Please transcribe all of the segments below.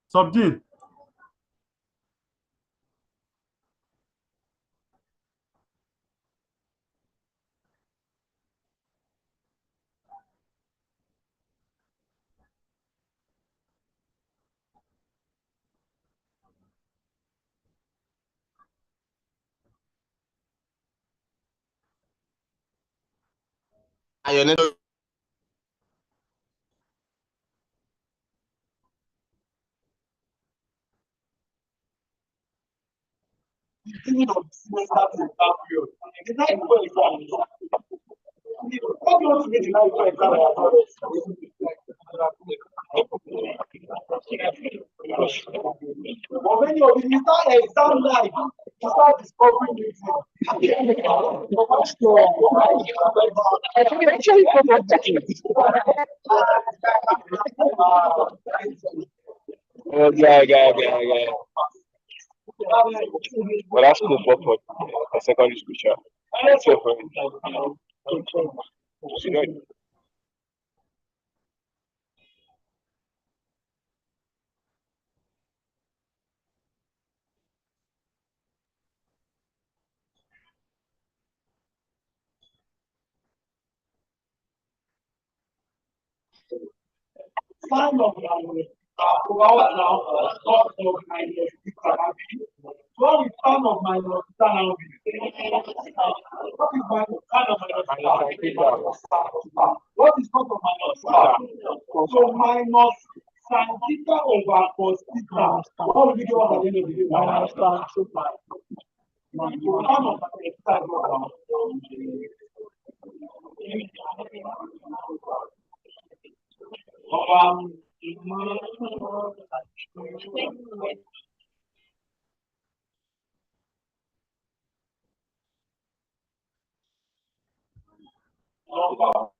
Subdue. Your network. When you start exam life, you start discovering new things. Yeah. Well, that's cool for a secondary school, sure. That's your friend. You know, Sign of what is sign of minus sign? What is my sign of minus? What is cos of minus? So minus sin theta over cos theta. What will be given at the end of the day? Minus tan theta. Sign of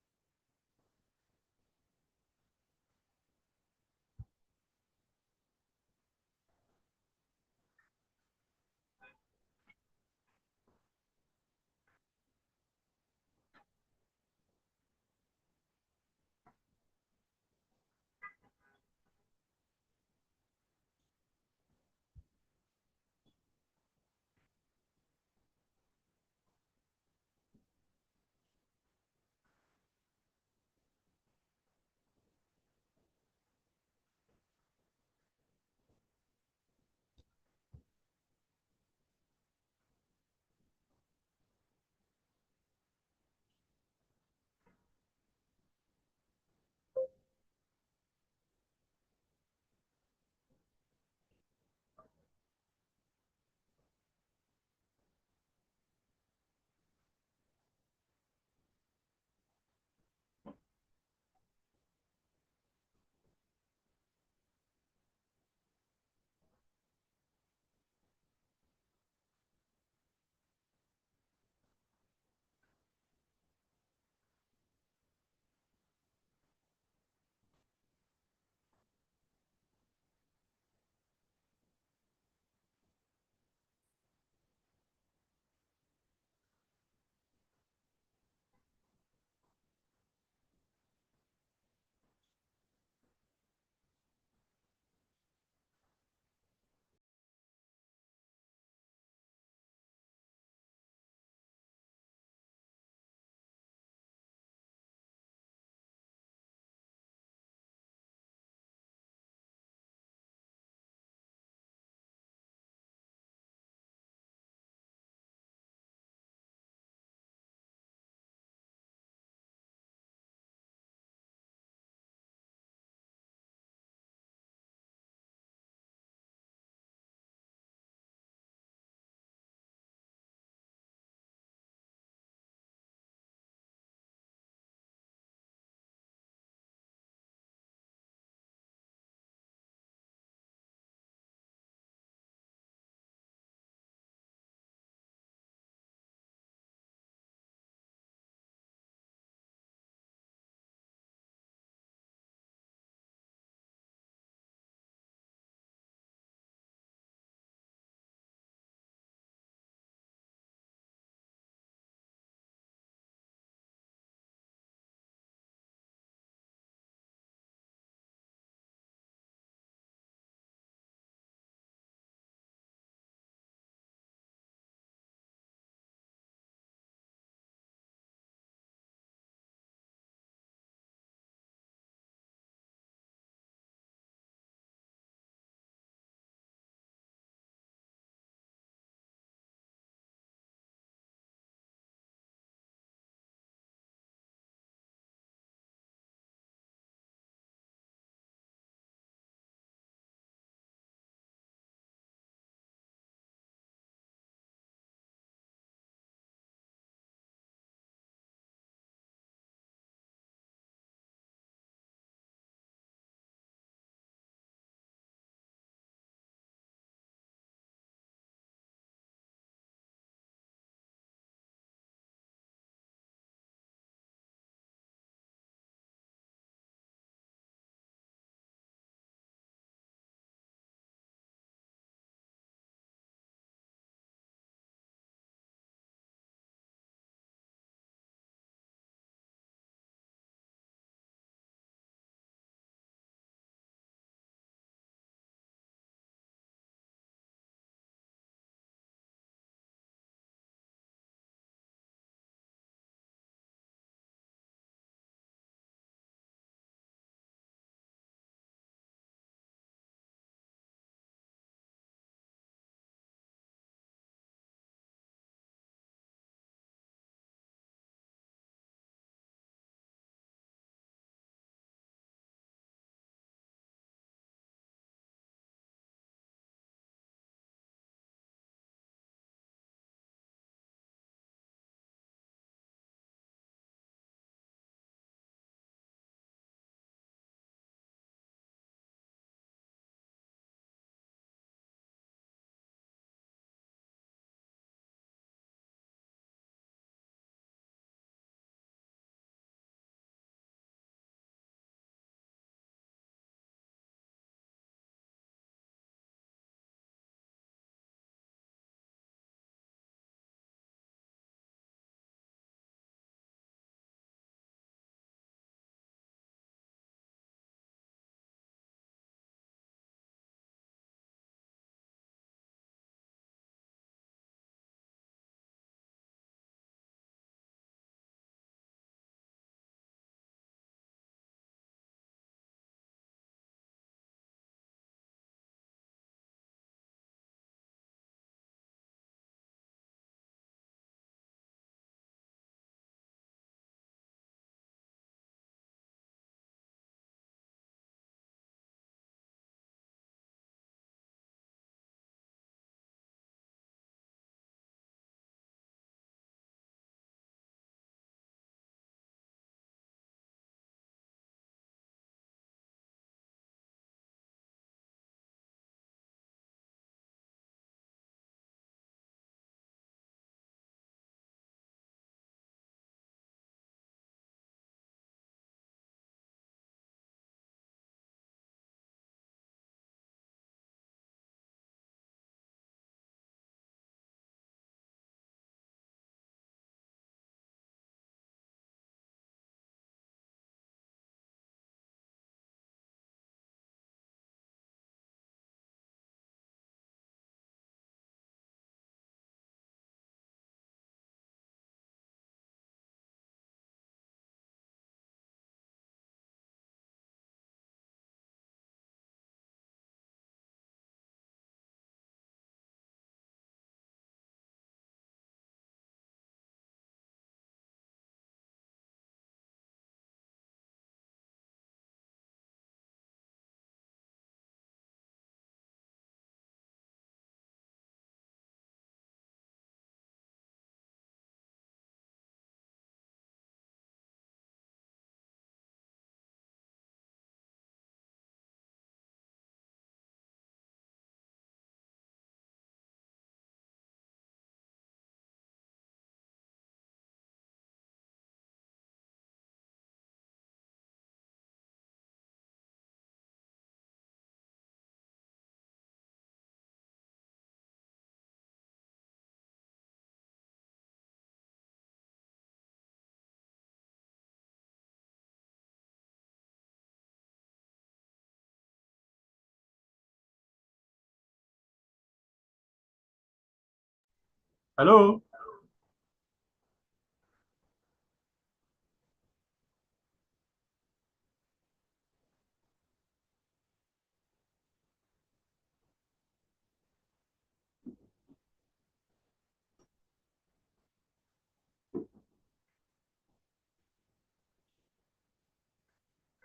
Hello?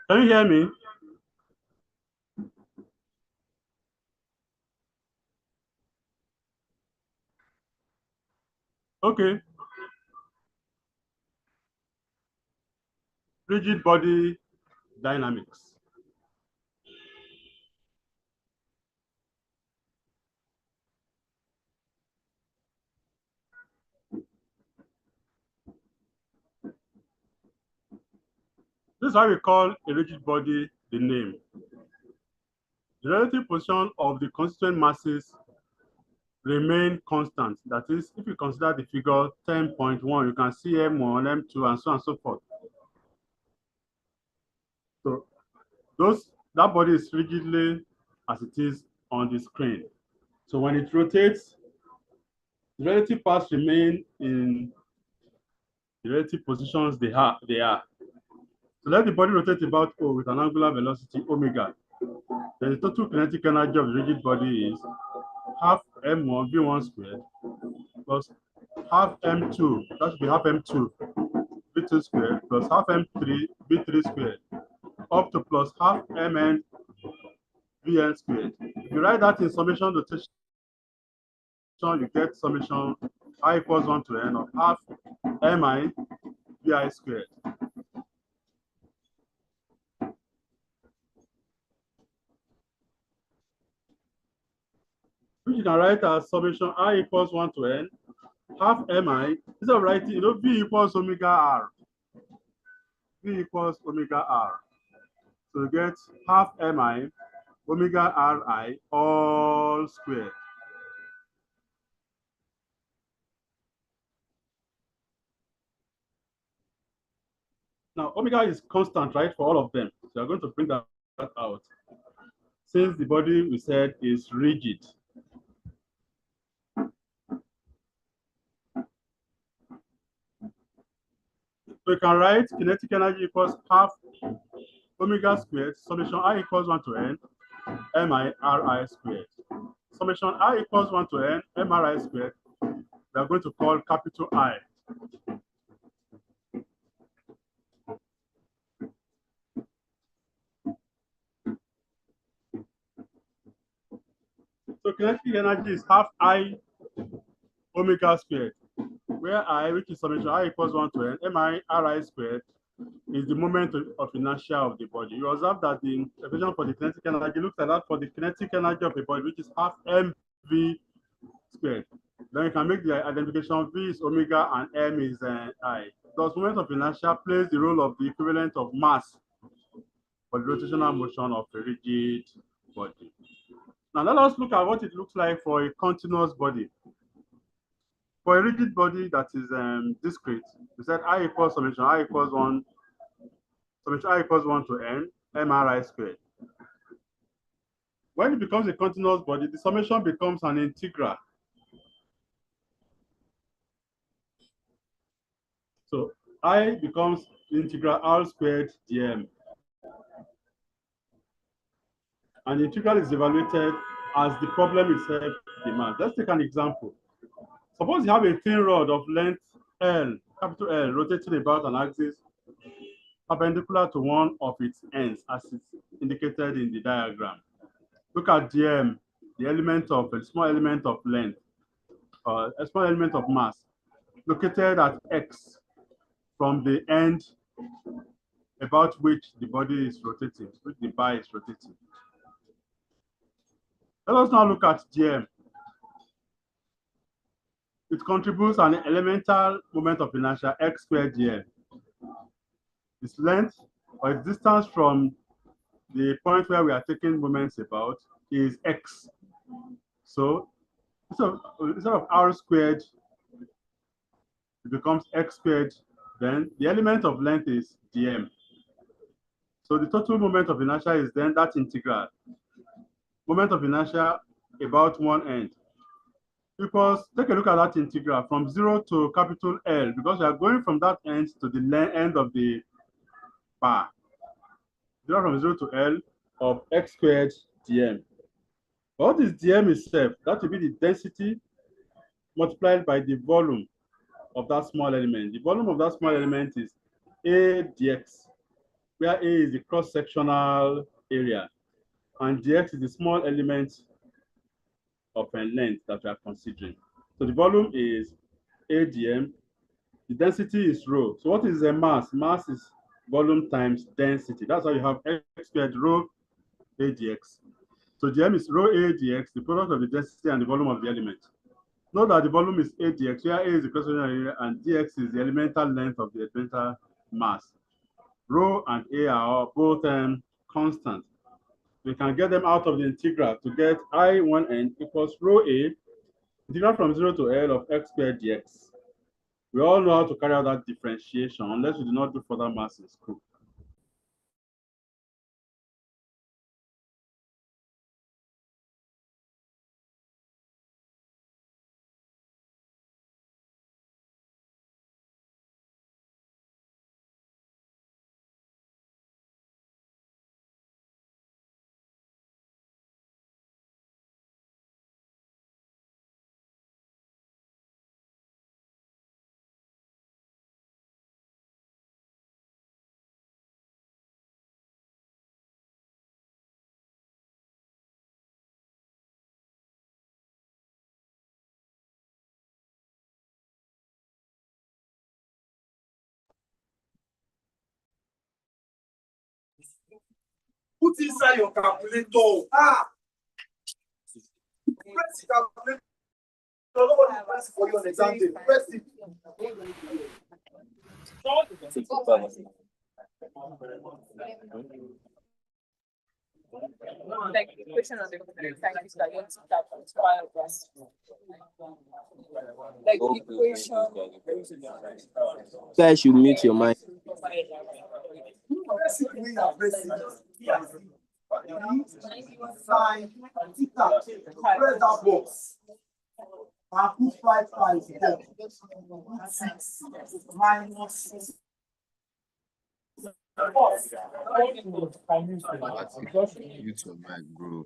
Can you hear me? Okay. Rigid body dynamics. This is why we call a rigid body the name. The relative position of the constituent masses remain constant. That is, if you consider the figure 10.1, you can see M1, M2, and so on and so forth. So that body is rigidly as it is on the screen. So when it rotates, the relative parts remain in the relative positions they are. So let the body rotate about O with an angular velocity omega. Then the total kinetic energy of the rigid body is half m1 v1 squared plus half m2, that should be half m2 v2 squared plus half m3 v3 squared up to plus half mn vn squared. If you write that in summation notation, you get summation I equals 1 to n of half mi vi squared. Which you can write as summation I equals 1 to n half mi, instead of writing, v equals omega r. V equals omega r. So you get half mi omega ri all squared. Now, omega is constant, right, for all of them. So you're going to bring that out. Since the body, we said, is rigid. So you can write kinetic energy equals half omega squared, summation I equals 1 to n, mi ri squared. Summation I equals 1 to n, mri squared, we are going to call capital I. So kinetic energy is half I omega squared, where I, which is summation I equals 1 to n, mi ri squared, is the moment of inertia of the body. You observe that the equation for the kinetic energy looks like that for the kinetic energy of a body, which is half mv squared. Then you can make the identification V is omega and m is I. Thus, moment of inertia plays the role of the equivalent of mass for the rotational motion of a rigid body. Now, let us look at what it looks like for a continuous body. For a rigid body that is discrete, we said I equals summation I equals 1, summation I equals 1 to n, mri squared. When it becomes a continuous body, the summation becomes an integral. So I becomes integral r squared dm. And the integral is evaluated as the problem itself demands. Let's take an example. Suppose you have a thin rod of length L, capital L, rotating about an axis perpendicular to one of its ends, as it's indicated in the diagram. Look at dm, the element of a small element of length, a small element of mass, located at x from the end about which the body is rotating, which the bar is rotating. Let us now look at dm. It contributes an elemental moment of inertia x squared dm. Its length or its distance from the point where we are taking moments about is x. So instead of r squared, it becomes x squared. Then the element of length is dm. So the total moment of inertia is then that integral. Moment of inertia about one end. because take a look at that integral from 0 to capital L, because we are going from that end to the end of the bar. 0 from 0 to L of x squared dm. What is dm itself? That will be the density multiplied by the volume of that small element. The volume of that small element is A dx, where A is the cross-sectional area, and dx is the small element of a length that we are considering. So the volume is A dm, the density is rho. So what is the mass? Mass is volume times density. That's how you have x squared rho A dx. So dm is rho A dx, the product of the density and the volume of the element. Note that the volume is A dx, where A is the cross-sectional area and dx is the elemental length of the elemental mass. Rho and A are both constant. We can get them out of the integral to get I1n equals rho A, integral from 0 to L of x squared dx. We all know how to carry out that differentiation unless we do not do further maths in school. Put inside your calculator. Press the calculator. Nobody press for you on exam day. Press it. Like the equation of the scientist that you want to start from square plus. Like the equation. Guys should mute your mic. Press it when you are pressing. Sign, press that box. And put 5 5 there. 6 minus 6. Mute your mic, bro.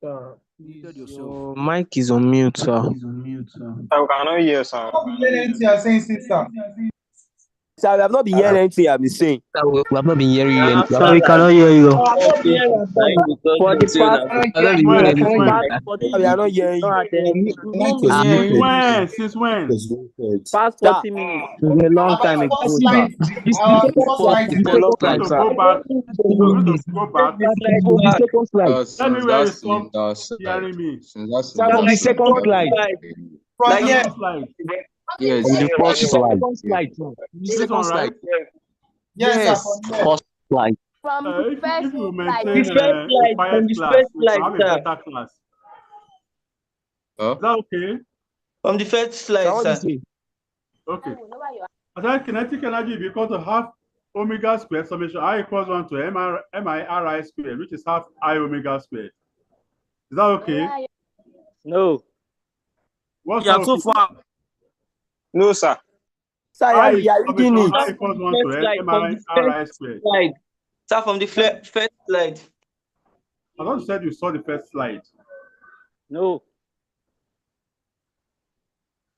Your mic is on mute, sir. I cannot hear, sir. Sir, we have not been hearing anything I've been saying. We have not been hearing you. Sir, we cannot hear you. For the past, we are not hearing you. Since when? Past 40 minutes. It's a long time ago, sir. It's a long time, sir. Go back. We're going to go back. From the second slide. Tell me where you stop hearing me. From the second slide. Second slide. Yes, The first slide. This one, right? Yes, First slide. From the If first you slide. maintain a quiet class, we can have a better class. Huh? Is that okay? from the first slide, sir. Okay. I said kinetic energy is equal to half omega squared summation I equals 1 to MIRI squared, which is half I omega squared. Is that okay? No. What's Yeah, that so okay? far. No, sir. Sir, I you are reading summation I it. equals 1 to MIRI squared. Slide. Sir, from the first slide. I thought you said you saw the first slide. No.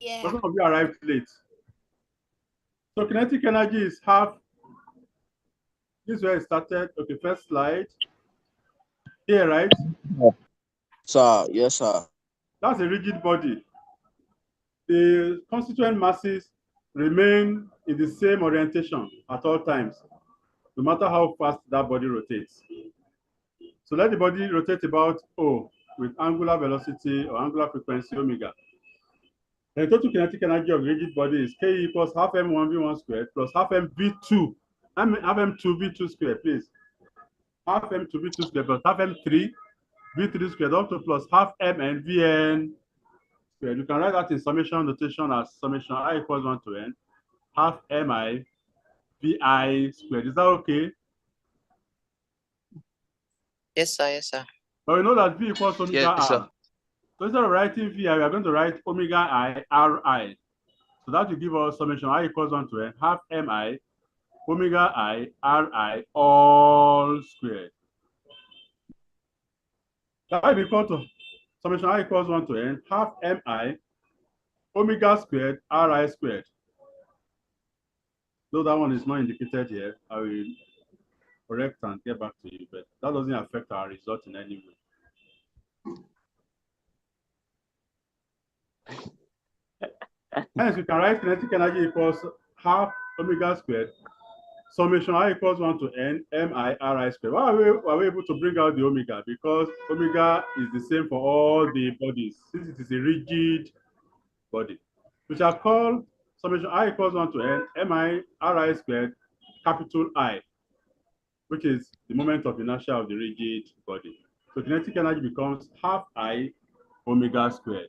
Yeah. Some of you arrived late. So kinetic energy is half. This is where it started. Okay, first slide. Here, right? Sir, yes, sir. That's a rigid body. The constituent masses remain in the same orientation at all times, no matter how fast that body rotates. So let the body rotate about O with angular velocity or angular frequency omega. The total kinetic energy of the rigid body is K equals half M1V1 squared plus half M2V2 squared, please. Half M2V2 squared plus half M3V3 squared up to plus half M and Vn squared. You can write that in summation notation as summation I equals 1 to n half Mi Vi squared. Is that okay? Yes, sir. Yes, sir. But we know that V equals omega Yes, r. sir. So instead of writing Vi, we are going to write omega I Ri. So that will give us summation I equals 1 to n half Mi omega I Ri all squared. That will be equal to summation I equals 1 to n half Mi omega squared Ri squared. Though that one is not indicated here, I will correct and get back to you, but that doesn't affect our result in any way. Hence, we can write kinetic energy equals half omega squared summation I equals 1 to n Mi Ri squared. Why are we able to bring out the omega? Because omega is the same for all the bodies, since it is a rigid body. We shall call summation I equals 1 to n Mi Ri squared capital I, which is the moment of inertia of the rigid body. So kinetic energy becomes half I omega squared.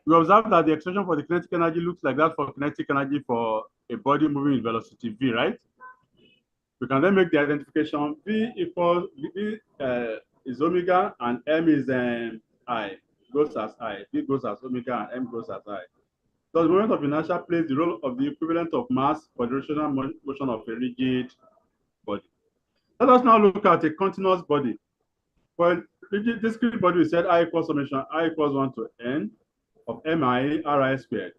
We observe that the expression for the kinetic energy looks like that for kinetic energy for a body moving with velocity v, right? We can then make the identification v equals v is omega and m is I, goes as I, v goes as omega and m goes as I. So the moment of inertia plays the role of the equivalent of mass for the rotational motion of a rigid body. Let us now look at a continuous body. For a rigid discrete body, we said I equals summation I equals 1 to n of Mi Ri squared.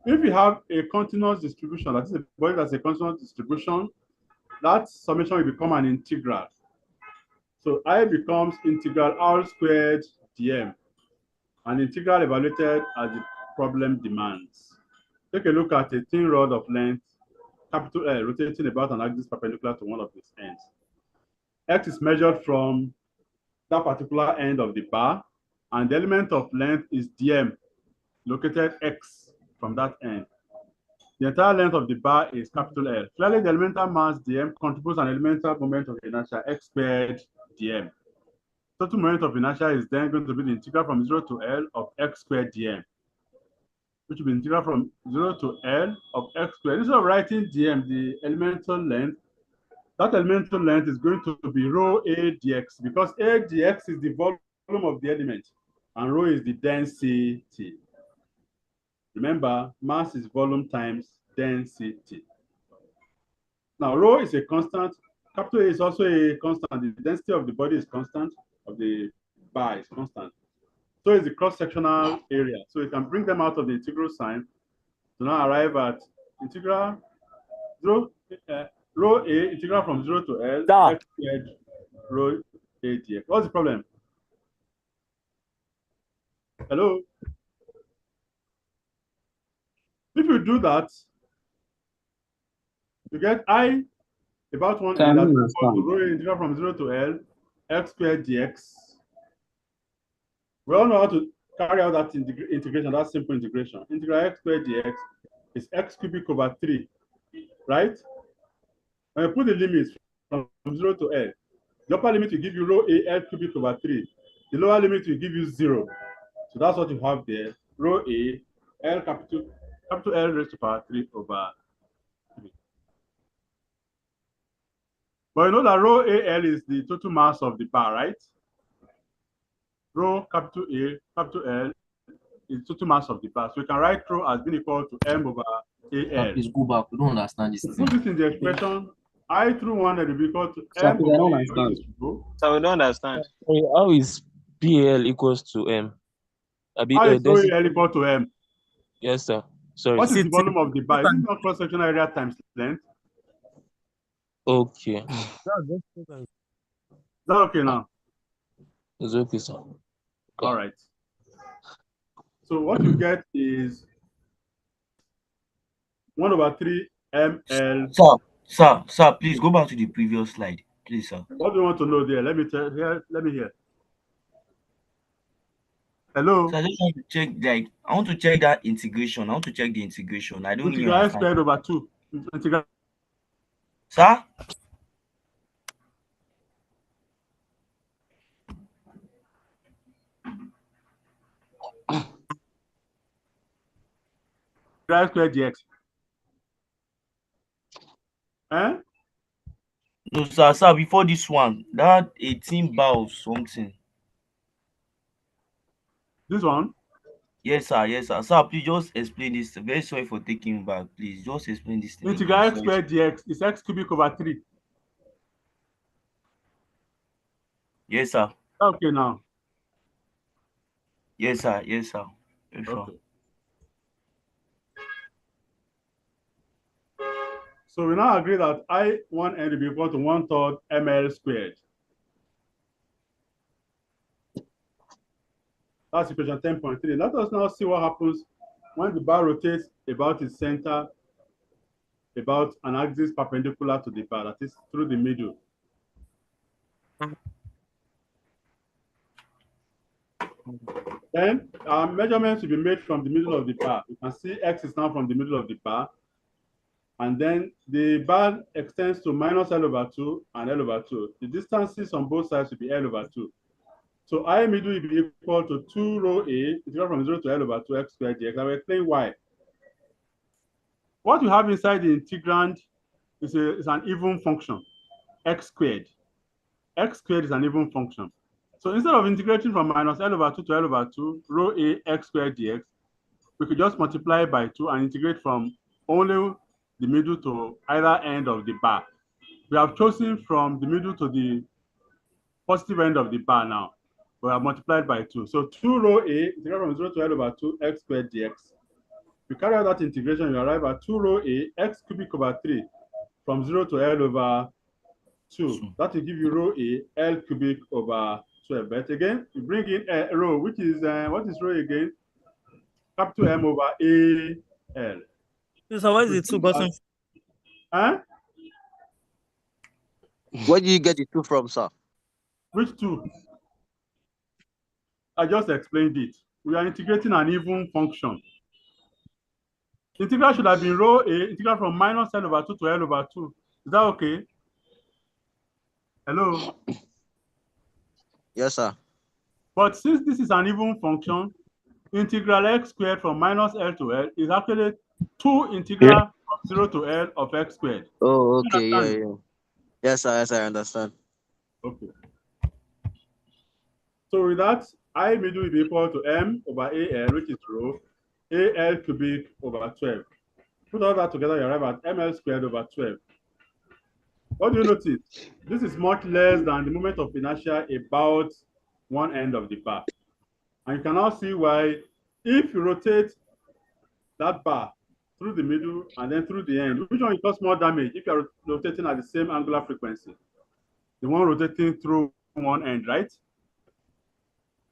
If we have a continuous distribution, that is a body that's a continuous distribution, that summation will become an integral. So I becomes integral R squared dm, an integral evaluated as the problem demands. Take a look at a thin rod of length, capital L, rotating about an axis perpendicular to one of its ends. X is measured from that particular end of the bar, and the element of length is dm, located x from that end. The entire length of the bar is capital L. Clearly, the elemental mass dm contributes an elemental moment of inertia x squared dm. Total moment of inertia is then going to be the integral from 0 to L of x squared dm, which will be integral from 0 to L of x squared. Instead of writing dm, the elemental length, that elemental length is going to be rho a dx, because a dx is the volume of the element and rho is the density. Remember, mass is volume times density. Now, rho is a constant. Capital A is also a constant. The density of the body is constant, of the bar is constant. So is the cross-sectional area. So you can bring them out of the integral sign to now arrive at integral rho A integral from 0 to L x squared rho A dx. What's the problem? Hello? If you do that, you get I about 1 A that's equal to rho A integral from 0 to L x squared dx. We all know how to carry out that integration, that simple integration. Integral x squared dx is x cubic over 3, right? When you put the limits from 0 to L, the upper limit will give you rho A L cubic over 3. The lower limit will give you 0. So that's what you have there. Rho A L capital L raised to power 3 over 3. But you know that rho AL is the total mass of the bar, right? Rho capital A capital L is total mass of the bar. So you can write rho as being equal to M over AL. Please go back. We don't understand this. Put this in the expression. I through 1 will be equal to M over AL. So we don't understand. How is PL equals to M? How is rho AL equal to M? Yes, sir. Sorry. What is the volume of the bar? Is it not cross-sectional area times length? Okay. Is that okay now? It's okay, sir. Okay. All right. So what you get is 1 over 3 ml. Sir, please go back to the previous slide, please, sir. What do you want to know there? Let me tell here. Let me hear. Hello. So I just want to check, like, I want to check that integration. I want to check the integration. I don't really Integral understand. squared over 2. Integral. Sir? Integral squared dx. Eh? No, sir, before this one, that 18 bar or something. This one? Yes, sir. Sir, please just explain this. Very sorry for taking you back. Please just explain this thing. Integral x squared dx is x cubic over 3. Yes, sir. Okay, now. Yes, sir. Yes, sir. Okay. So we now agree that I1 n will be equal to 1/3 ml squared. That's equation 10.3. Let us now see what happens when the bar rotates about its center, about an axis perpendicular to the bar, that is through the middle. Then our measurements will be made from the middle of the bar. You can see x is now from the middle of the bar. And then the bar extends to minus L over 2 and L over 2. The distances on both sides will be L over 2. So I middle will be equal to 2 rho A, integral from 0 to L over 2 x squared dx. I will explain why. What you have inside the integrand is an even function, x squared. X squared is an even function. So instead of integrating from minus L over 2 to L over 2, rho A x squared dx, we could just multiply by 2 and integrate from only the middle to either end of the bar. We have chosen from the middle to the positive end of the bar now. We have multiplied by 2. So 2 rho A, integral from 0 to L over 2 x squared dx. You carry out that integration, you arrive at 2 rho A x cubic over 3 from 0 to L over 2. That will give you rho A L cubic over 12. But again, you bring in a rho, which is, what is rho again? Capital M over A L. So what is it 2 gotten? Huh? Where do you get the 2 from, sir? Which 2? I just explained it. We are integrating an even function. Integral should have been rho A, integral from minus L over 2 to L over 2. Is that okay? Hello? Yes, sir. But since this is an even function, integral x squared from minus L to L is actually 2 integral from 0 to L of x squared. Oh, okay. Yeah. Yes, sir. Yes, I understand. Okay. So with that, I middle will be equal to M over AL, which is rho, AL cubic over 12. Put all that together, you arrive at ML squared over 12. What do you notice? This is much less than the moment of inertia about one end of the bar. And you can now see why, if you rotate that bar through the middle and then through the end, which one will cause more damage if you're rotating at the same angular frequency? The one rotating through one end, right?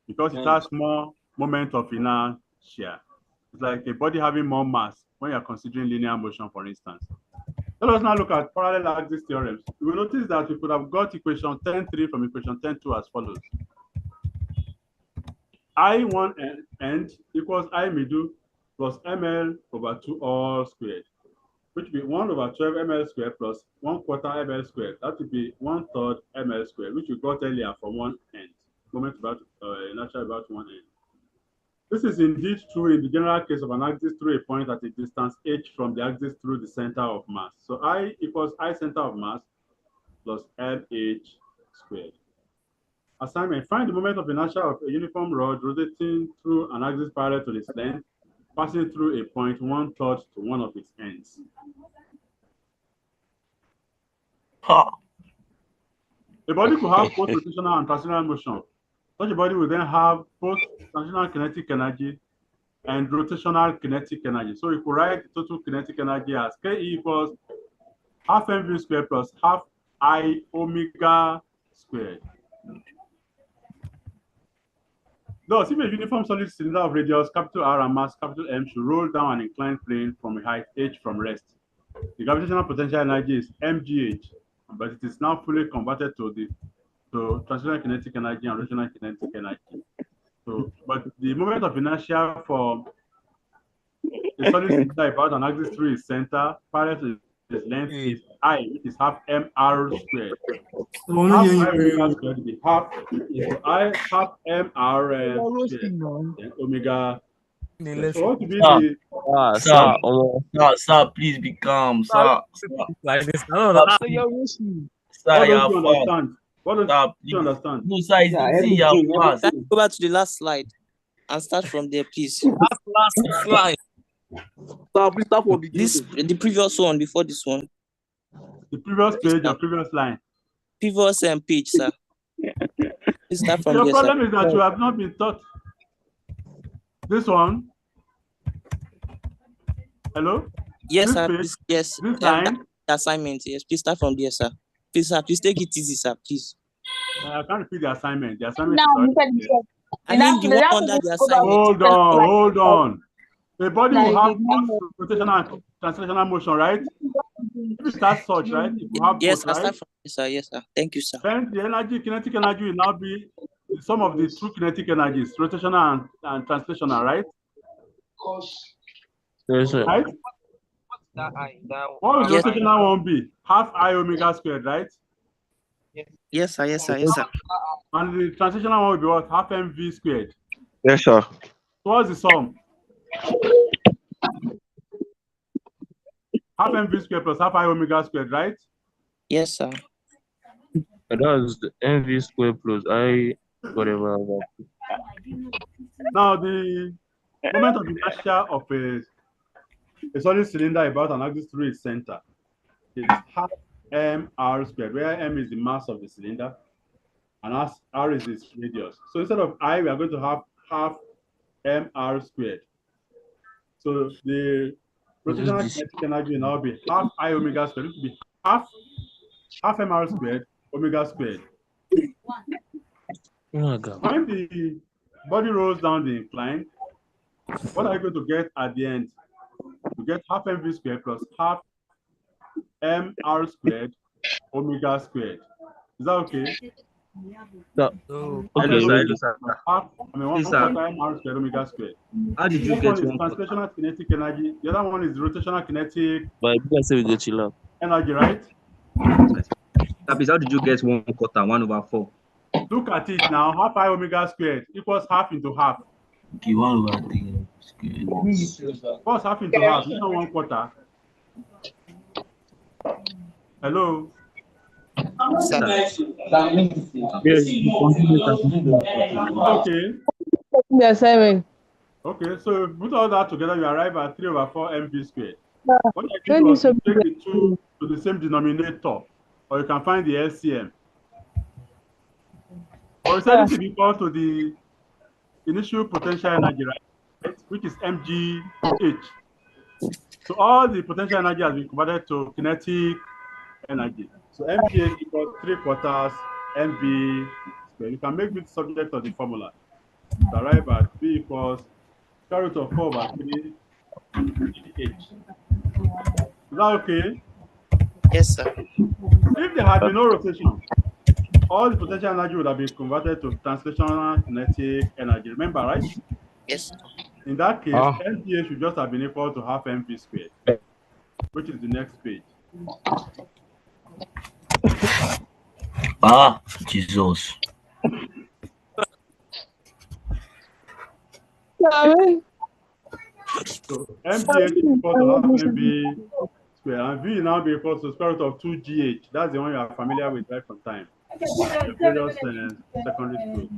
Because it has more moment of inertia. It's like a body having more mass when you're considering linear motion, for instance. Let us now look at parallel axis theorems. You will notice that we could have got equation 10.3 from equation 10.2 as follows. I1 end equals I middle plus ml over 2 all squared, which will be 1 over 12 ml squared plus 1/4 ml squared. That would be 1/3 ml squared, which we got earlier from one end, moment about inertia about one end. This is indeed true in the general case of an axis through a point at a distance h from the axis through the center of mass. So I equals I center of mass plus mh squared. Assignment: find the moment of inertia of a uniform rod rotating through an axis parallel to its length, passing through a point 1/3 to one of its ends. A body could have both rotational and translational motion. Such a body will then have both translational kinetic energy and rotational kinetic energy. So you could write the total kinetic energy as Ke equals half mv squared plus half I omega squared. Thus, if a uniform solid cylinder of radius capital R and mass capital M should roll down an inclined plane from a height h from rest, the gravitational potential energy is mgh, but it is now fully converted to translational kinetic energy and rotational kinetic energy. So, but the moment of inertia for a solid cylinder about an axis through its center parallel to its length is I, which is half mr squared. Half I omega squared will be half into I half mr squared, then omega. So what to be the Sir, please be calm, sir. Like this. what don't you understand? What don't you understand? No, sir, see your fast. Can you go back to the last slide and start from there, please? Last slide. Sir, please start from The previous one before this one. The previous page or previous line? Previous page, sir. Please start from Your there, problem sir. is that you have not been taught. This one. Hello? Yes, this sir. page, Please, yes. This line. The assignment. Yes, please start from there, sir. Please, sir. Please take it easy, sir. Please. I can't repeat the assignment. The assignment is I mean the one under the assignment. Hold on. A body will have both rotational and translational motion, right? If it starts such, right? It will have Yes, both, I right? start from there, sir. Yes, sir. Thank you, sir. Then the energy, kinetic energy will now be the sum of the two kinetic energies, rotational and translational, right? Yes, sir. Right? What will the rotational one be? Half I omega squared, right? Yes, sir. Yes, sir. Yes, sir. And the translational one will be what? Half mv squared. Yes, sir. So what's the sum? Half mv squared plus half I omega squared, right? Yes, sir. That's the mv squared plus I whatever. Now the moment of inertia of a solid cylinder about an axis through its center is half mr squared, where m is the mass of the cylinder and r is its radius. So instead of I, we are going to have half mr squared. So the rotational kinetic energy will now be half I omega squared, which will be half mr squared omega squared. When the body rolls down the incline, what are you going to get at the end? You get half mv squared plus half mr squared omega squared. Is that okay? Okay, half, one quarter mr squared omega squared. How did you This get one is one? translational kinetic energy. The other one is rotational kinetic but you guys say we go chill out. energy, right? Please, how did you get 1/4, 1/4? Look at it now. Half I omega squared equals half into half. Okay, 1/3 squared. What's half into half? It's not 1/4. Hello? Okay. The assignment. Okay, so put all that together, you arrive at 3/4 mv squared. What I When did was you to take the two to the same denominator, or you can find the LCM. Or we said this is equal to the initial potential energy, right? Which is mgh. So all the potential energy has been converted to kinetic energy. So mgh equals 3/4 mv square. You can make it subject of the formula to arrive at v equals square root of 4/3 gh. Is that okay? Yes, sir. If there had been no rotation, all the potential energy would have been converted to translational kinetic energy. Remember, right? Yes, sir. In that case, mgh should just have been equal to half mv squared, which is the next page. Ah, Jesus. So mgh is equal to half mv squared, and v now be equal to square root of 2gh. That's the one you are familiar with right from time. The various secondary school.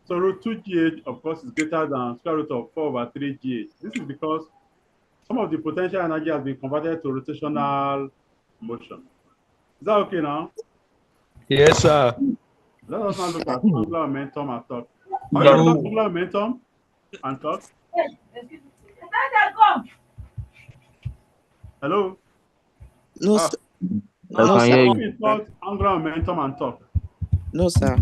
So root 2gh, of course, is greater than square root of 4/3gh. This is because some of the potential energy has been converted to rotational motion. Is that okay now? Yes, sir. Let us now look at angular momentum and torque. Are you angular momentum and torque? Hello? No, sir. I No, can sir. hear What you. is called angular momentum and torque? No, sir.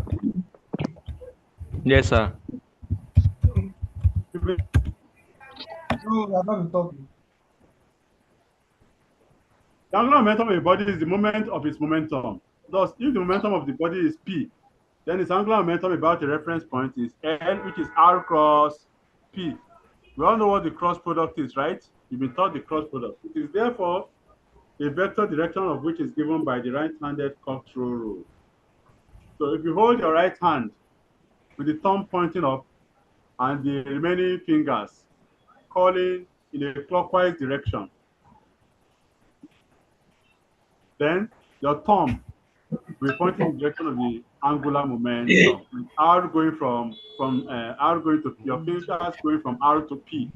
Yes, sir. No, we are not talking. The angular momentum of a body is the moment of its momentum. Thus, if the momentum of the body is p, then its angular momentum about the reference point is L, which is R cross P. We all know what the cross product is, right? You've been taught the cross product. It is therefore a vector direction of which is given by the right-handed control rule. So if you hold your right hand with the thumb pointing up and the remaining fingers calling in a clockwise direction, then your thumb will point in the direction of the angular momentum. R going from R going to your fingers going from R to P.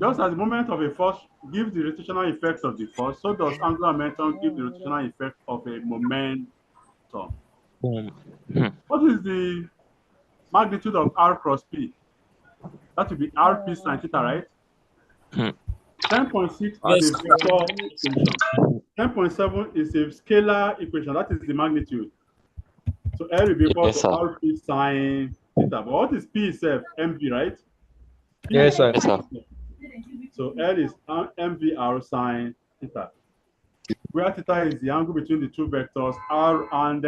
Just as the moment of a force gives the rotational effect of the force, so does angular momentum give the rotational effect of a momentum. What is the magnitude of R cross P? That would be RP sin theta, right? 10.6 is Yes, a vector equation. 10.7 is a scalar equation. That is the magnitude. So L will be equal to RP sin theta. But what is P itself? MV, right? P Yes, sir. So L is MVR sin theta, where theta is the angle between the two vectors R and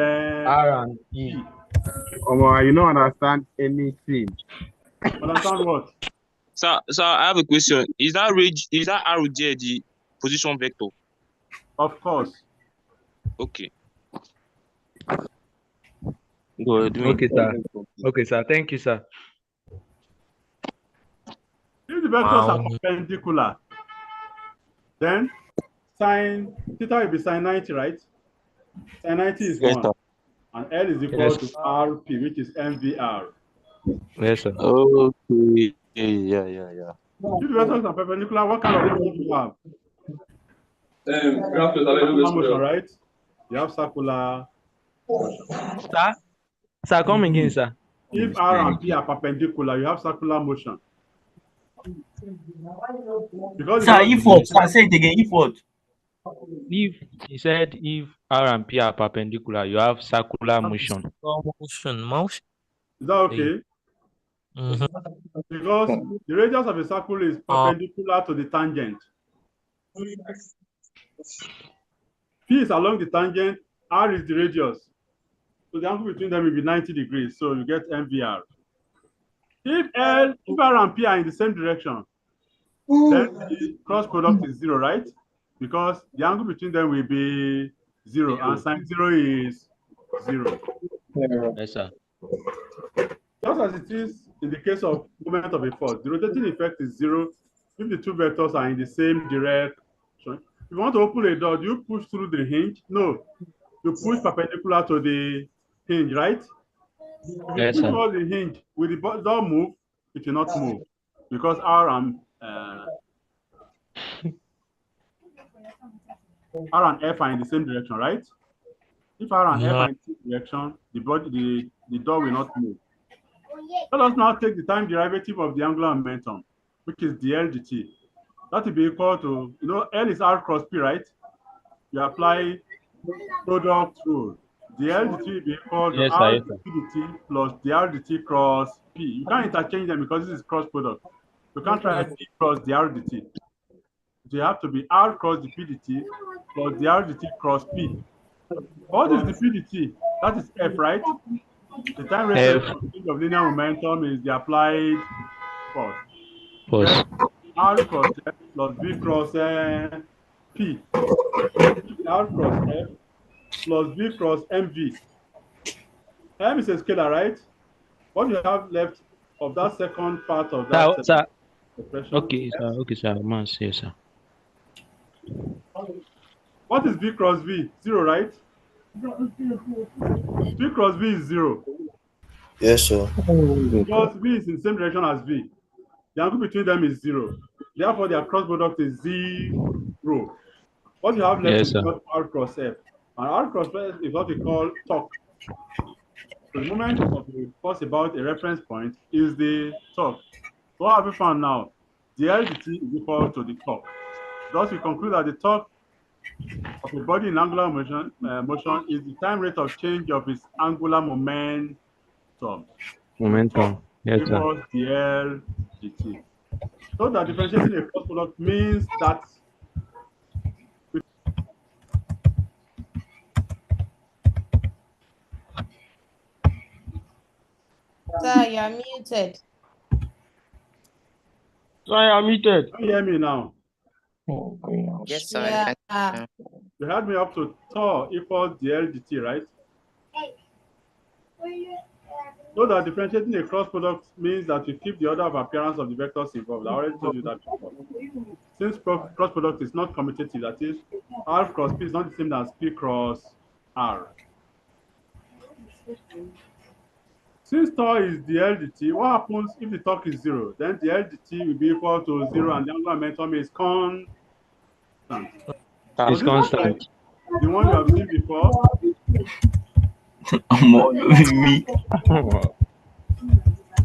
P. You don't understand anything. Understand what? Sir, I have a question. Is that arrow there the position vector? Of course. Okay. Go ahead. Okay, sir. Okay, sir. Thank you, sir. If the vectors are perpendicular, then sin theta will be sin 90, right? Sin 90 is 1. And L is equal to RP, which is MVR. Yes, sir. Okay. Yeah. If the vectors are perpendicular, what kind of motion do you have? Circular motion, right? You have circular motion. Sir, come again, sir. If R and P are perpendicular, you have circular motion. Because Sir, if what? Sir, say it again. If what? If he said if R and P are perpendicular, you have circular motion. Motion. Is that okay? Because the radius of a circle is perpendicular to the tangent. P is along the tangent, R is the radius. So the angle between them will be 90 degrees. So you get MVR. If R and P are in the same direction, then the cross product is 0, right? Because the angle between them will be 0, and sin 0 is 0. Yes, sir. Just as it is in the case of moment of a force, the rotating effect is 0 if the two vectors are in the same direction. If you want to open a door, do you push through the hinge? No. You push perpendicular to the hinge, right? If you push towards the hinge, will the door move? It will not move because R and F are in the same direction, right? If R and F Yeah. are in T direction, the door will not move. Let us now take the time derivative of the angular momentum, which is dl dt. That will be equal to, L is R cross P, right? You apply product rule. Dl dt will be equal to Yes, sir. R Yes, sir. P dt plus dr dt cross P. You can't interchange them because this is cross product. You can't write P cross dr dt. So you have to be R cross the P dt plus dr dt cross P. What is the P dt? That is F, right? The time rate F of linear momentum is the applied force. plus. Then R cross F plus V cross P. R cross F plus V cross MV. M is a scalar, right? What you have left of that second part of that Sir. expression? Okay, sir. Okay, sir. Mass, yes, sir. What is V cross V? 0, right? V cross V is 0. Yes, sir. Because V is in the same direction as V. The angle between them is 0. Therefore, their cross product is 0. What you have left Yes, is sir. just R cross F. And R cross F is what we call torque. So the moment of the force about a reference point is the torque. So what have we found now? The L dt is equal to the torque. Thus, we conclude that the torque of a body in angular motion is the time rate of change of its angular momentum. Momentum. Yes, sir. Equals dl dt. So that differentiating a cross product means that Sir, you're muted. Sorry, I'm muted. Can you hear me now? Yes, sir. Yeah. You had me up to tau equals dl dt, right? So that differentiating a cross product means that you keep the order of appearance of the vectors involved. I already told you that before. Since cross product is not commutative, that is, R cross P is not the same as P cross R. Since tau is dl dt, what happens if the torque is 0? Then dl dt will be equal to 0 and the angular momentum is constant. It's constant. The one you have seen before. Me.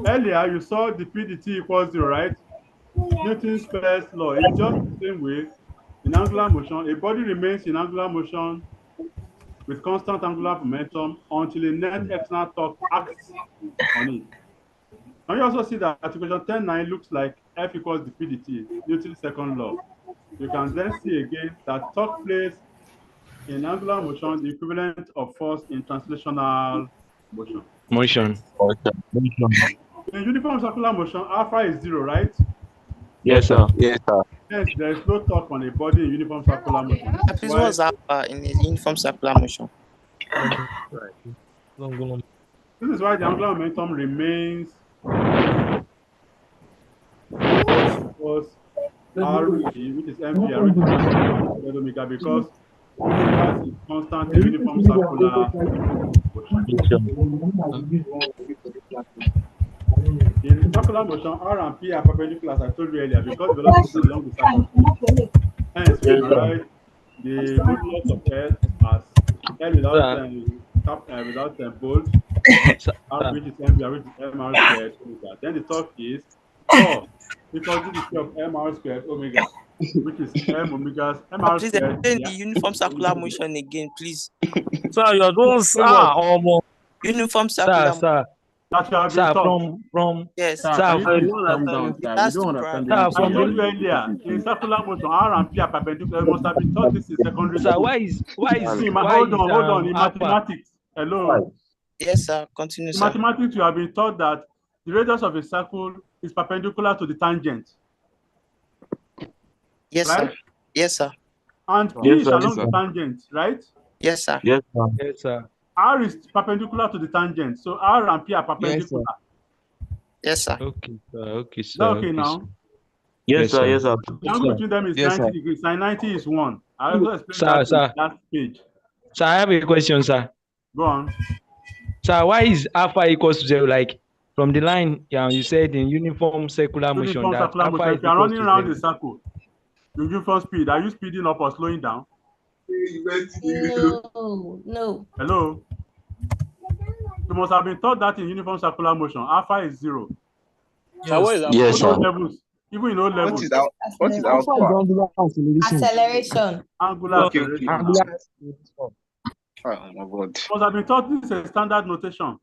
Earlier, you saw the P dt equals 0, right? Newton's first law. It's just the same way in angular motion. A body remains in angular motion with constant angular momentum until a net external torque acts on it. And you also see that equation 10.9 looks like F equals the P dt, Newton's second law. You can then see again that torque plays in angular motion the equivalent of force in translational motion. Motion. In uniform circular motion, alpha is 0, right? Yes, sir. Yes, sir. Hence, there is no torque on a body in uniform circular motion. Please, what's alpha in a uniform circular motion? This is why the angular momentum remains equals RP, which is MV, which is omega, because omega is constant in uniform circular motion. In circular motion, R and P are perpendicular, as I told you earlier, because velocities are along the circle. Hence, we can write the modulus of L as L without bolt, R which is MV, which is MR squared omega. Then the torque is tau equals to the square of MR squared omega, which is M omega's MR Please squared. explain the uniform circular motion again, please. Sir, you're doing Uniform circular motion. Sir. Sir, from yes. Sir, sir, you don't understand, sir. You don't understand the I told you earlier, in circular motion, R and P are perpendicular. You must have been taught this in secondary sir, school. why is Hold on. In alpha? mathematics, hello. Yes, sir. Continue, In sir. mathematics, you have been taught that the radius of a circle is perpendicular to the tangent. Yes, right? sir. Yes, sir. And P is along the tangent, right? Yes, sir. Yes, sir. Yes, sir. R is perpendicular to the tangent, so R and P are perpendicular. Yes, sir. Okay, sir. Okay, sir. Is that okay now? Yes, sir. Yes, sir. The angle between them is 90 degrees. Sine 90 is 1. I also explained that Sir. in last page. Sir, I have a question, sir. Go on. Sir, why is alpha equals to 0? Like from the line, you said in uniform circular motion that alpha is if you are running equals to around 0. the circle, you uniform speed. Are you speeding up or slowing down? No. Hello? You must have been taught that in uniform circular motion, alpha is 0. So what is alpha? Yes, Even in sir. O levels. Even in O levels. What is Alpha alpha? Acceleration. Angular Okay. acceleration. Oh my god. You must have been taught this is a standard notation,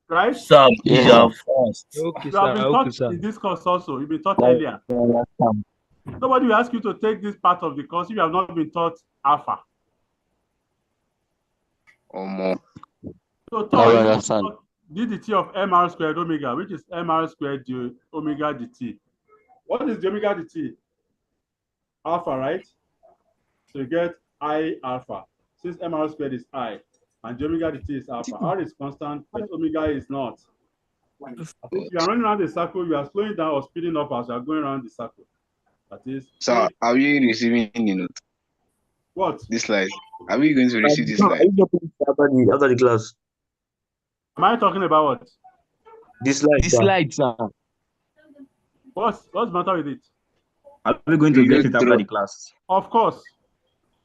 right? Sir, Yes, please are sir. fast. Okay, You have sir. been Okay, taught sir. in this course also. You've been taught earlier. Nobody will ask you to take this part of the course if you have not been taught alpha. More. So I tau is understand. ddt of mr squared omega, which is mr squared omega dt. What is the omega dt? Alpha, right? So you get I alpha. Since mr squared is I, and the omega dt is alpha. R is constant, but omega is not. If you are running around the circle, you are slowing down or speeding up as you are going around the circle. That is. So are we receiving the note? What? This slide. Are we going to receive this slide? After the class. Am I talking about what? This slide, sir. What's the matter with it? Are we going to get it after the class? Of course.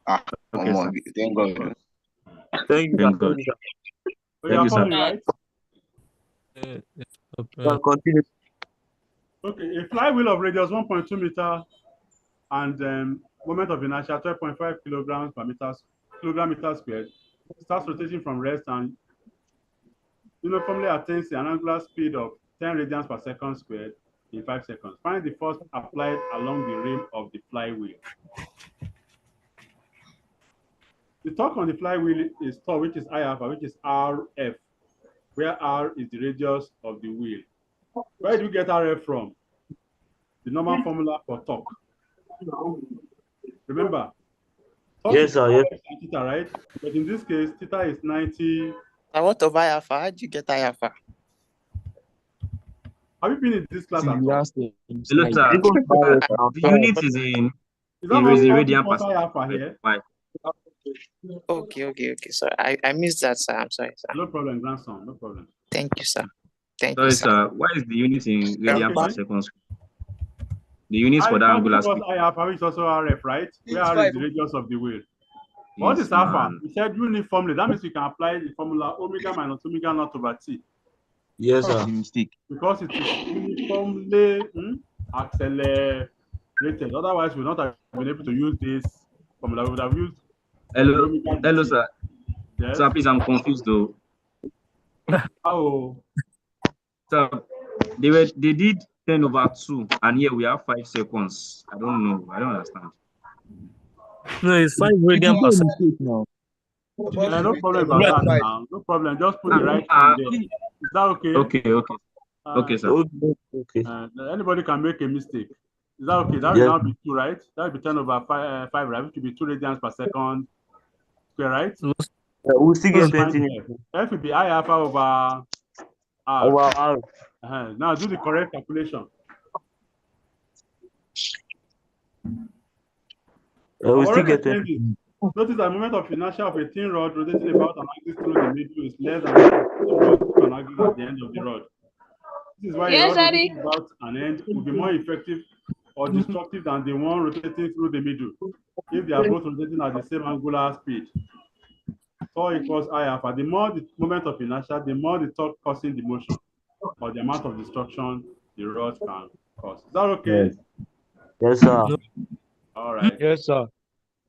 Okay, sir. Thank God. Thank you, Thank God. So Thank you are you, sir. following, right? Continue. Okay, a flywheel of radius 1.2 meter and moment of inertia 12.5 kilograms per meter squared starts rotating from rest and uniformly attains an angular speed of 10 radians per second squared in 5 seconds. Find the force applied along the rim of the flywheel. The torque on the flywheel is torque, which is I alpha, which is RF, where R is the radius of the wheel. Where do you get RF from? The normal formula for torque. Remember, torque Yes, sir. Yes. is theta, right? But in this case, theta is 90. What of I alpha? How do you get I alpha? Have you been in this class at all? Hello, sir. The unit is in Is that what radian called per alpha here? Okay. Sorry, I missed that, sir. I'm sorry, sir. No problem, grandson. No problem. Thank you, sir. Thank Sorry, you, sir. sir. Why is the unit in radian per second? The units for the I angular because speed. I alpha, which is also RF, right? Where R is the radius of the wheel. What Yes, is alpha? man. We said uniformly. That means you can apply the formula omega minus omega naught over t. Yes, sir. Mistake. Because it is uniformly accelerated. Otherwise, we would not have been able to use this formula. We would have used Hello, sir. Yes. Sir, please, I'm confused though. Oh. Sir, they did 10 over 2, and here we have 5 seconds. I don't know. I don't understand. No, it's 5 radian per second. No problem about that now. No problem. Just put the right thing there. Is that okay? Okay, sir. Okay. Anybody can make a mistake. Is that okay? That will now be 2, right? That will be 10 over 5, right? Which will be 2 radians per second square, right? We'll still get 20. F will be I alpha over R. Over R. Now do the correct calculation. We'll still get 20. Notice that the moment of inertia of a thin rod rotating about an axis through the middle is less than an axis at the end of the rod. This is why a rod rotating about an end will be more effective or destructive than the one rotating through the middle if they are both rotating at the same angular speed. Torque equals I alpha. The more the moment of inertia, the more the torque causing the motion or the amount of destruction the rod can cause. Is that okay? Yes, sir. All right. Yes, sir.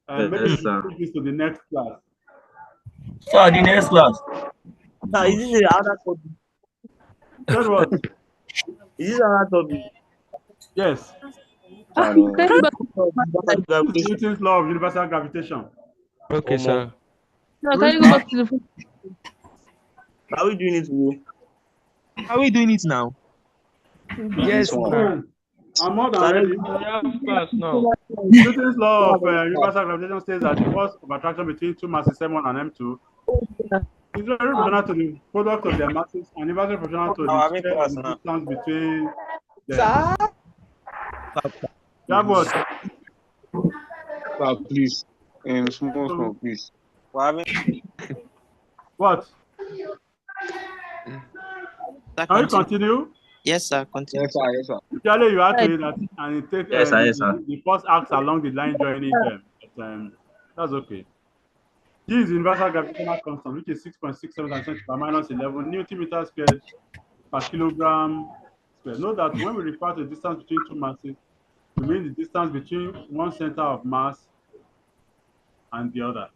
Maybe we should take this to the next class. Sir, the next class. Sir, is this another topic? Third what? Is this another topic? Yes. Newton's law of universal gravitation. Okay, sir. No, can you go back to the phone? Are we doing it today? Are we doing it now? Yes, sir. I'm more than ready. Newton's law of universal gravitation states that the force of attraction between two masses M1 and M2 is very proportional to the product of their masses and inversely proportional to the square of the distance between them. You have what? Please. Small, please. What? Can you continue? Yes, sir. Continue. Yes, sir. Usually you have to do that and take Yes, sir. the first acts along the line joining them. But, that's okay. G is the universal gravitational constant, which is 6.67 times 10 to the power minus 11 Newton meter squared per kilogram squared. Note that when we refer to the distance between two masses, we mean the distance between one center of mass and the other.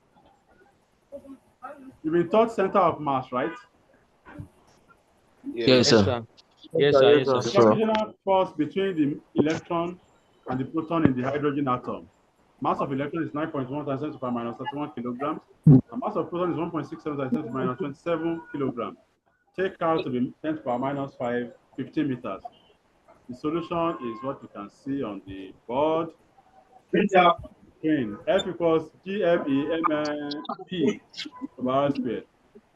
You've been taught center of mass, right? Yes, sir. Yes, sir. Yes, The sir. gravitational force between the electron and the proton in the hydrogen atom. Mass of electron is 9.1 times 10 to the power minus 31 kilograms. The mass of proton is 1.67 times 10 to the minus 27 kilograms. Take out to the 10 to the power minus 5, 15 meters. The solution is what you can see on the board. F equals GMEMP over R squared.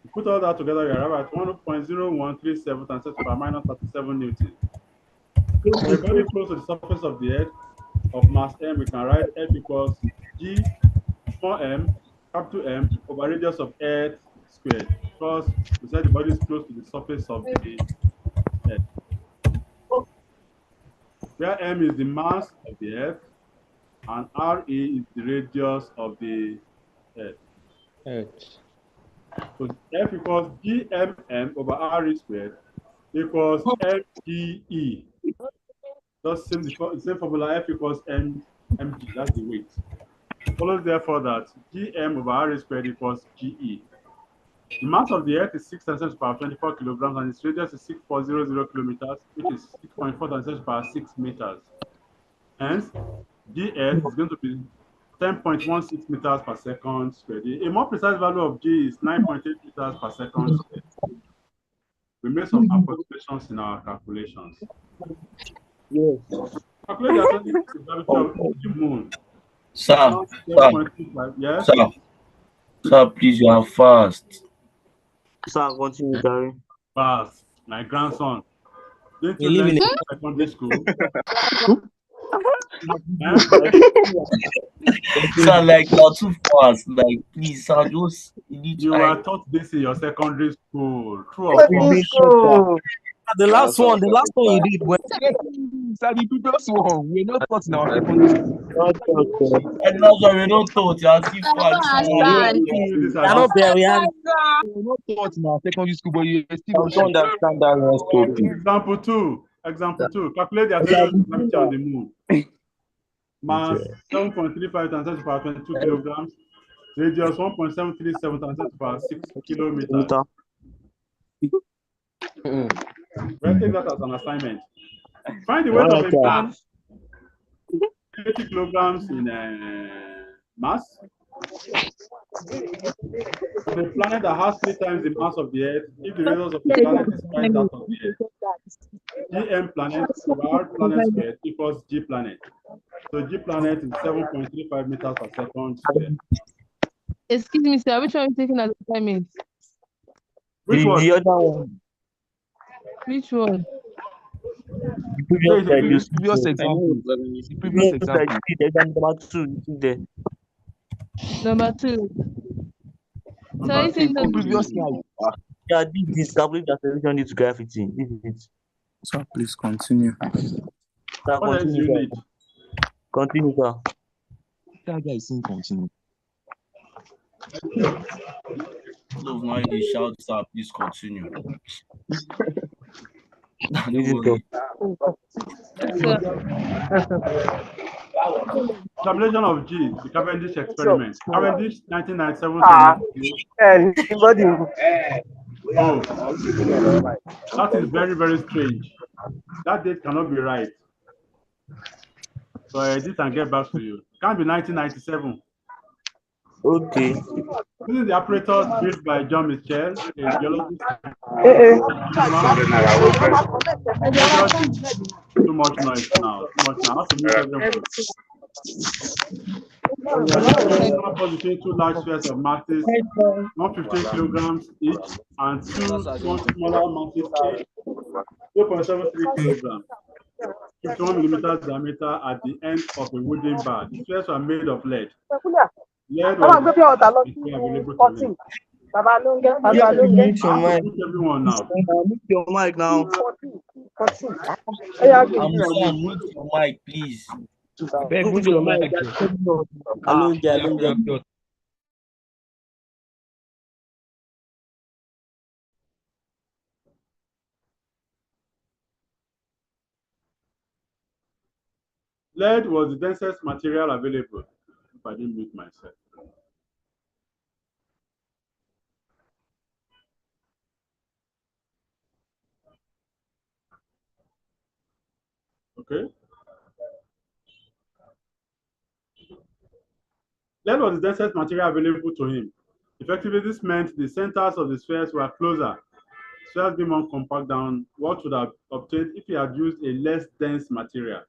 You put all that together, you arrive at 1.0137 times 10 to the power minus 37 Newton. For a body close to the surface of the Earth of mass m, we can write F equals G small m, capital M, over radius of Earth squared. Because we said the body is close to the surface of the Earth. Where m is the mass of the Earth, and RE is the radius of the Earth. So F equals GMM over RE squared equals MGE. Just same formula, F equals mg, that's the weight. It follows therefore that GM over RE squared equals GE. The mass of the Earth is 6 times 10 to the power 24 kilograms, and its radius is 6.00 kilometers, which is 6.4 times 10 to the power 6 meters. Hence, G Earth is going to be 10.16 meters per second squared. A more precise value of G is 9.8 meters per second squared. We made some approximations in our calculations. Yes. Calculate the atomic gravity of the moon. Sir, Yes? Sir, please, you are fast. Sir, continue, Gary. Fast. My grandson. Didn't You you live learn in in secondary school? Sir, like you are too fast. Like, please, sir, just you were taught this in your secondary school. True or Secondary false? school. The last one you did was Sir, the previous one. We're not taught in our secondary school. And that's why we're not taught. You are still fast. I don't bear reality. We're not taught in our secondary school, but you still don't understand that one. Example two. Calculate the atomic gravity on the moon. Mass 7.35 times 10 to the power 22 kilograms. Radius 1.737 times 10 to the power 6 kilometers. We'll take that as an assignment. Find the weight of a man 80 kilograms in mass. The planet that has 3 times the mass of the Earth, if the radius of the planet is twice that of the Earth, GM planet over R planet squared equals G planet. So G planet is 7.35 meters per second squared. Excuse me, sir. Which one are you taking as assignment? Which one? The other one. Which one? The previous example. The previous example. Number 2. There. Number 2. So you think the previous slide. Yeah, this calculate the acceleration due to gravity. This is it. So please continue. Sir, What else do you need? Continue, sir. That guy is saying continue. No, now you shout, sir, please continue. Tabulation of G, the Cavendish experiment. Cavendish 1997. Oh, that is very, very strange. That date cannot be right. So I edit and get back to you. Can't be 1997. Okay. This is the apparatus built by John Mitchell, a geologist. Too much noise now. I have to mute everyone. Between 2 large spheres of masses, 115 kilograms each, and 2 smaller masses each, 2.73 kilograms. 51 millimeters diameter at the end of a wooden bar. The spheres are made of lead. Lead was available to me. Mute your mic. Everyone now. Mute your mic now. Mute your mic, please. Mute your mic. Alonge. Lead was the densest material available. If I didn't mute myself. Okay. Lead was the densest material available to him. Effectively, this meant the centers of the spheres were closer. Spheres being more compact than what would have obtained if he had used a less dense material.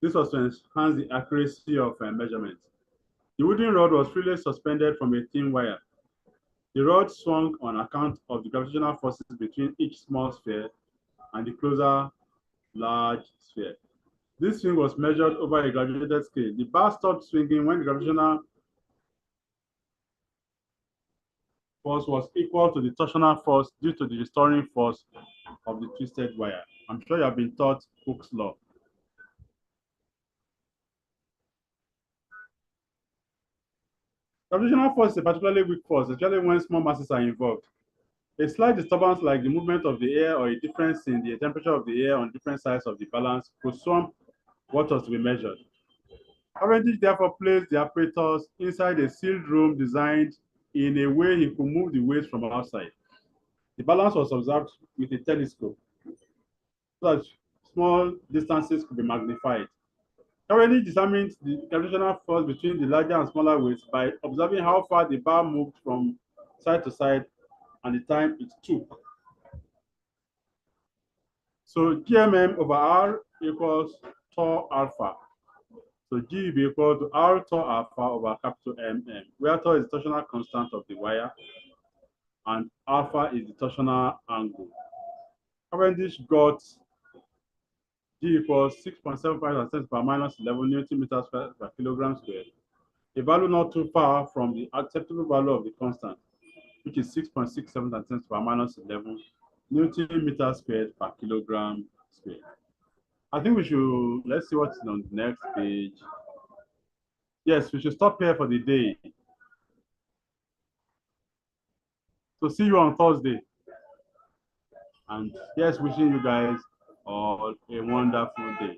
This was to enhance the accuracy of measurement. The wooden rod was freely suspended from a thin wire. The rod swung on account of the gravitational forces between each small sphere and the closer large sphere. This swing was measured over a graduated scale. The bar stopped swinging when the gravitational force was equal to the torsional force due to the restoring force of the twisted wire. I'm sure you have been taught Hooke's law. Gravitational force is a particularly weak force, especially when small masses are involved. A slight disturbance like the movement of the air or a difference in the temperature of the air on different sides of the balance could swamp what was to be measured. Cavendish therefore placed the apparatus inside a sealed room designed in a way he could move the weights from outside. The balance was observed with a telescope so that small distances could be magnified. Cavendish determined the gravitational force between the larger and smaller weights by observing how far the bar moved from side to side and the time it took. So GMM over R equals tau alpha. So G will be equal to R tau alpha over capital MM, where tau is the torsional constant of the wire and alpha is the torsional angle. Cavendish got G equals 6.75 10 to the power minus 11 Newton meters per kilogram squared, a value not too far from the acceptable value of the constant, which is 6.67 10 to the power minus 11 Newton meters squared per kilogram squared. I think we should, let's see what's on the next page. Yes, we should stop here for the day. So see you on Thursday. And yes, wishing you guys all a wonderful day.